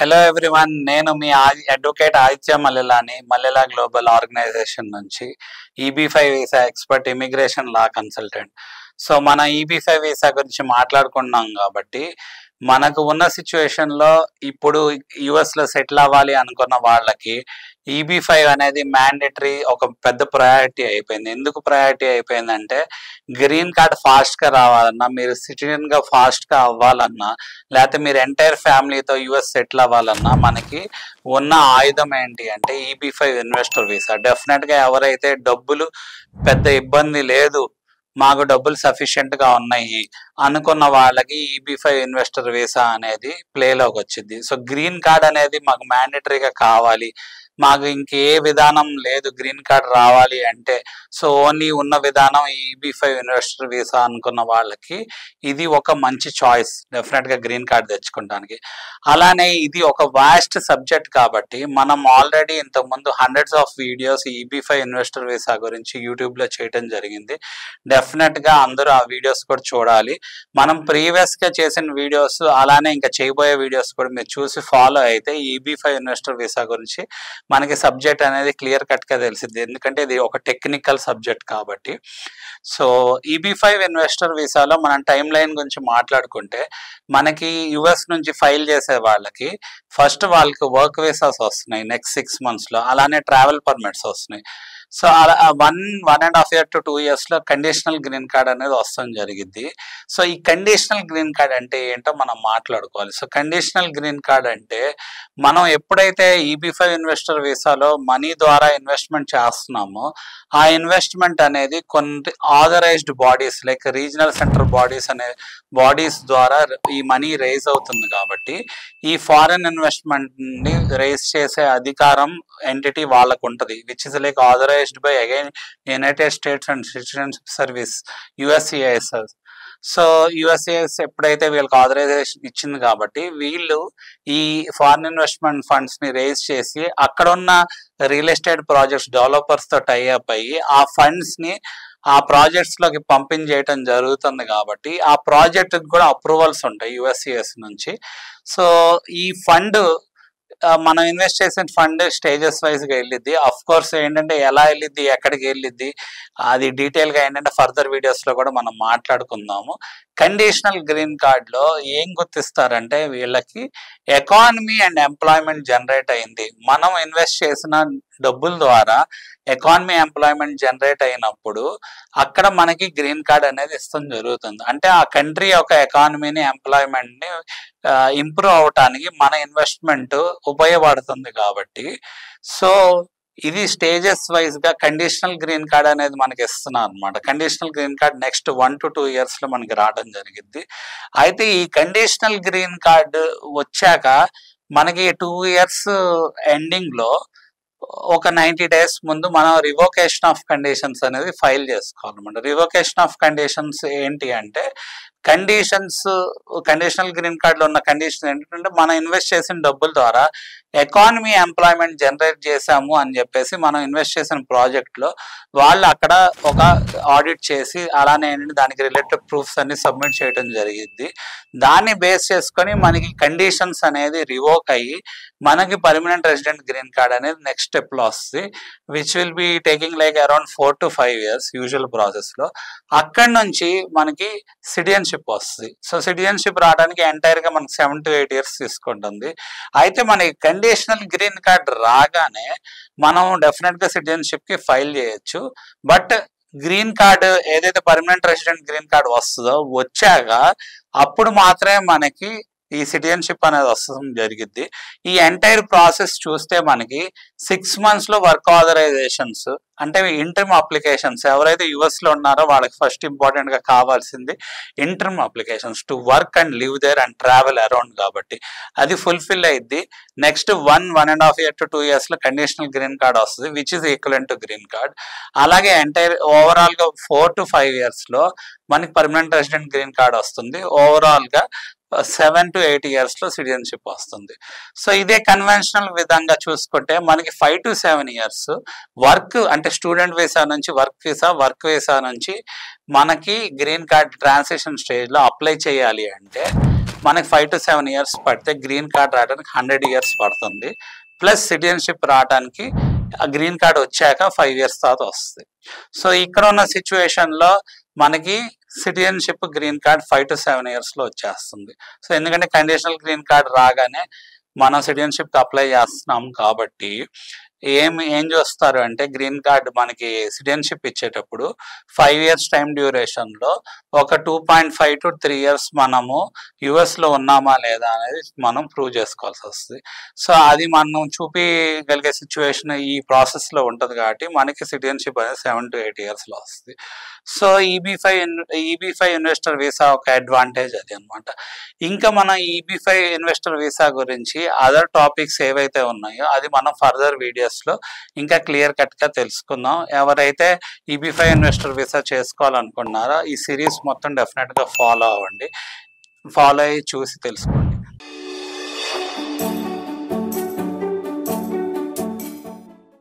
Hello everyone, నేను మీ advocate Aditya మల్లెలాని, మల్లెలా global organisation నుంచి EB5 visa expert, immigration లా consultant. So మన EB5 visa గురించి మాట్లాడుకున్నాం కాబట్టి మనకు ఉన్న సిచ్యువేషన్లో ఇప్పుడు యుఎస్లో సెటిల్ అవ్వాలి అనుకున్న వాళ్ళకి EB5 అనేది మ్యాండేటరీ, ఒక పెద్ద ప్రయారిటీ అయిపోయింది. ఎందుకు ప్రయారిటీ అయిపోయిందంటే గ్రీన్ కార్డ్ ఫాస్ట్గా రావాలన్నా, మీరు సిటిజన్గా ఫాస్ట్గా అవ్వాలన్నా, లేకపోతే మీరు ఎంటైర్ ఫ్యామిలీతో యుఎస్ సెటిల్ అవ్వాలన్నా మనకి ఉన్న ఆయుధం ఏంటి అంటే EB5 ఇన్వెస్టర్ వీసా. డెఫినెట్గా ఎవరైతే డబ్బులు పెద్ద ఇబ్బంది లేదు, మాకు డబ్బులు సఫిషియెంట్గా ఉన్నాయి అనుకున్న వాళ్ళకి EB5 ఇన్వెస్టర్ వీసా అనేది ప్లేలోకి వచ్చింది. సో గ్రీన్ కార్డ్ అనేది మాకు మ్యాండేటరీగా కావాలి, మాకు ఇంకే విధానం లేదు గ్రీన్ కార్డ్ రావాలి అంటే, సో ఓన్లీ ఉన్న విధానం EB5 ఇన్వెస్టర్ వీసా అనుకున్న వాళ్ళకి ఇది ఒక మంచి చాయిస్ డెఫినెట్గా గ్రీన్ కార్డ్ తెచ్చుకోవడానికి. అలానే ఇది ఒక వాస్ట్ సబ్జెక్ట్ కాబట్టి మనం ఆల్రెడీ ఇంతకుముందు hundreds of videos EB5 investor visa గురించి యూట్యూబ్లో చేయడం జరిగింది. డెఫినెట్గా అందరూ ఆ వీడియోస్ కూడా చూడాలి. మనం ప్రీవియస్గా చేసిన వీడియోస్ అలానే ఇంకా చేయబోయే వీడియోస్ కూడా మీరు చూసి ఫాలో అయితే EB5 ఇన్వెస్టర్ వీసా గురించి మనకి సబ్జెక్ట్ అనేది క్లియర్ కట్గా తెలిసింది, ఎందుకంటే ఇది ఒక టెక్నికల్ సబ్జెక్ట్ కాబట్టి. సో EB5 ఇన్వెస్టర్ వీసాలో మనం టైం లైన్ గురించి మాట్లాడుకుంటే మనకి యుఎస్ నుంచి ఫైల్ చేసే వాళ్ళకి ఫస్ట్ వాళ్ళకి వర్క్ వీసాస్ వస్తున్నాయి నెక్స్ట్ 6 monthsలో, అలానే ట్రావెల్ పర్మిట్స్ వస్తున్నాయి. సో అలా 1.5 year to 2 yearsలో కండిషనల్ గ్రీన్ కార్డ్ అనేది వస్తాం జరిగింది. సో ఈ కండిషనల్ గ్రీన్ కార్డ్ అంటే ఏంటో మనం మాట్లాడుకోవాలి. సో కండిషనల్ గ్రీన్ కార్డ్ అంటే మనం ఎప్పుడైతే EB5 ఇన్వెస్టర్ వీసాలో మనీ ద్వారా ఇన్వెస్ట్మెంట్ చేస్తున్నామో ఆ ఇన్వెస్ట్మెంట్ అనేది కొన్ని authorised bodies like regional centre bodies అనే బాడీస్ ద్వారా ఈ మనీ రైజ్ అవుతుంది. కాబట్టి ఈ ఫారెన్ ఇన్వెస్ట్మెంట్ని రైజ్ చేసే అధికారం ఎంటిటీ వాళ్ళకు ఉంటుంది, which is like authorised by again United States and citizenship service USCIS. So USCIS ఎప్పుడైతే వీళ్ళకి ఆథరైజేషన్ ఇచ్చింది కాబట్టి వీళ్ళు ఈ ఫారిన్ ఇన్వెస్ట్మెంట్ ఫండ్స్ని రేజ్ చేసి అక్కడ ఉన్న రియల్ ఎస్టేట్ ప్రాజెక్ట్స్ డెవలపర్స్తో టైఅప్ అయ్యి ఆ ఫండ్స్ని ఆ ప్రాజెక్ట్స్లోకి పంపించేయటం జరుగుతుంది. కాబట్టి ఆ ప్రాజెక్ట్కి కూడా అప్రూవల్స్ ఉంటాయి USCIS నుంచి. సో ఈ ఫండ్ మనం ఇన్వెస్ట్ చేసిన ఫండ్ స్టేజెస్ వైజ్గా వెళ్ళిద్ది. అఫ్ కోర్స్ ఏంటంటే ఎలా వెళ్ళిద్ది, ఎక్కడికి వెళ్ళిద్ది, అది డీటెయిల్గా ఏంటంటే ఫర్దర్ వీడియోస్లో కూడా మనం మాట్లాడుకుందాము. కండిషనల్ గ్రీన్ కార్డ్లో ఏం గుర్తిస్తారంటే వీళ్ళకి ఎకానమీ అండ్ ఎంప్లాయ్మెంట్ జనరేట్ అయింది, మనం ఇన్వెస్ట్ చేసిన డబ్బుల ద్వారా ఎకానమీ ఎంప్లాయ్మెంట్ జనరేట్ అయినప్పుడు అక్కడ మనకి గ్రీన్ కార్డ్ అనేది ఇస్తాం జరుగుతుంది. అంటే ఆ కంట్రీ యొక్క ఎకానమీని ఎంప్లాయ్మెంట్ని ఇంప్రూవ్ అవటానికి మన ఇన్వెస్ట్మెంట్ ఉపయోగపడుతుంది. కాబట్టి సో ఇది స్టేజెస్ వైజ్గా కండిషనల్ గ్రీన్ కార్డ్ అనేది మనకి ఇస్తున్నారు అనమాట. Conditional green card next 1 to 2 yearsలో మనకి రావడం జరిగింది. అయితే ఈ కండిషనల్ గ్రీన్ కార్డ్ వచ్చాక మనకి 2 years ఎండింగ్లో ఒక 90 days ముందు మనం రివోకేషన్ ఆఫ్ కండిషన్స్ అనేది ఫైల్ చేసుకోవాలన్నమాట. రివోకేషన్ ఆఫ్ కండిషన్స్ ఏంటి అంటే కండిషనల్ గ్రీన్ కార్డులో ఉన్న కండిషన్ ఏంటంటే మనం ఇన్వెస్ట్ చేసిన డబ్బుల ద్వారా ఎకానమీ ఎంప్లాయ్మెంట్ జనరేట్ చేశాము అని చెప్పేసి మనం ఇన్వెస్ట్ చేసిన ప్రాజెక్ట్లో వాళ్ళు అక్కడ ఒక ఆడిట్ చేసి అలానే దానికి రిలేటెడ్ ప్రూఫ్స్ అన్ని సబ్మిట్ చేయడం జరిగింది. దాన్ని బేస్ చేసుకొని మనకి కండిషన్స్ అనేది రివోక్ అయ్యి మనకి పర్మనెంట్ రెసిడెంట్ గ్రీన్ కార్డ్ అనేది నెక్స్ట్ స్టెప్లో వస్తుంది, which will be taking like around 4 to 5 years usual ప్రాసెస్లో. అక్కడి నుంచి మనకి సిటిజన్షిప్ వస్తుంది. సో సిటిజన్షిప్ రావడానికి ఎంటైర్గా మనకి 7 to 8 years తీసుకుంటుంది. అయితే మనకి కండిషనల్ గ్రీన్ కార్డ్ రాగానే మనం డెఫినెట్గా సిటిజన్షిప్కి ఫైల్ చేయొచ్చు. బట్ గ్రీన్ కార్డ్ ఏదైతే పర్మనెంట్ రెసిడెంట్ గ్రీన్ కార్డ్ వస్తుందో వచ్చాక అప్పుడు మాత్రమే మనకి ఈ సిటిజన్షిప్ అనేది వస్తడం జరిగింది. ఈ ఎంటైర్ ప్రాసెస్ చూస్తే మనకి 6 monthsలో వర్క్ ఆథరైజేషన్స్ అంటే ఇంటర్మ్ అప్లికేషన్స్, ఎవరైతే యుఎస్లో ఉన్నారో వాళ్ళకి ఫస్ట్ ఇంపార్టెంట్గా కావాల్సింది interim applications to work and live there and travel around. కాబట్టి అది ఫుల్ఫిల్ అయ్యిద్ది. నెక్స్ట్ 1.5 year to 2 yearsలో కండిషనల్ గ్రీన్ కార్డ్ వస్తుంది, which is equivalent to green card. అలాగే ఎంటైర్ ఓవరాల్గా 4 to 5 yearsలో మనకి పర్మనెంట్ రెసిడెంట్ గ్రీన్ కార్డ్ వస్తుంది. ఓవరాల్గా 7 to 8 yearsలో సిటిజన్షిప్ వస్తుంది. సో ఇదే కన్వెన్షనల్ విధంగా చూసుకుంటే మనకి 5 to 7 years వర్క్ అంటే స్టూడెంట్ వీసా నుంచి వర్క్ వీసా నుంచి మనకి గ్రీన్ కార్డ్ ట్రాన్సిషన్ స్టేజ్లో అప్లై చేయాలి అంటే మనకి 5 to 7 years పడితే గ్రీన్ కార్డ్ రావడానికి 100 years పడుతుంది. ప్లస్ సిటిజన్షిప్ రావడానికి ఆ గ్రీన్ కార్డ్ వచ్చాక 5 years తర్వాత వస్తుంది. సో ఇక్కడ ఉన్న సిచ్యువేషన్లో మనకి citizenship green card 5 to 7 years లో వచ్చేస్తుంది. సో ఎందుకంటే కండిషనల్ గ్రీన్ కార్డ్ రాగానే మనం సిటిజన్షిప్ అప్లై చేస్తున్నాం కాబట్టి ఏం చేస్తారు అంటే గ్రీన్ కార్డ్ మనకి సిటిజన్షిప్ ఇచ్చేటప్పుడు 5 years టైం డ్యూరేషన్లో ఒక 2.5 to 3 years మనము యుఎస్లో ఉన్నామా లేదా అనేది మనం ప్రూవ్ చేసుకోవాల్సి వస్తుంది. సో అది మనం చూపించగలిగే సిచ్యువేషన్ ఈ ప్రాసెస్లో ఉంటుంది కాబట్టి మనకి సిటిజన్షిప్ అనేది 7 to 8 yearsలో వస్తుంది. సో EB5 ఇన్వెస్టర్ వీసా ఒక అడ్వాంటేజ్ అది అనమాట. ఇంకా మన EB5 ఇన్వెస్టర్ వీసా గురించి అదర్ టాపిక్స్ ఏవైతే ఉన్నాయో అది మనం ఫర్దర్ వీడియోస్లో ఇంకా క్లియర్ కట్గా తెలుసుకుందాం. ఎవరైతే EB5 ఇన్వెస్టర్ వీసా చేసుకోవాలనుకున్నారో ఈ సిరీస్ మొత్తం డెఫినెట్గా ఫాలో అవ్వండి, ఫాలో అయ్యి చూసి తెలుసుకోండి.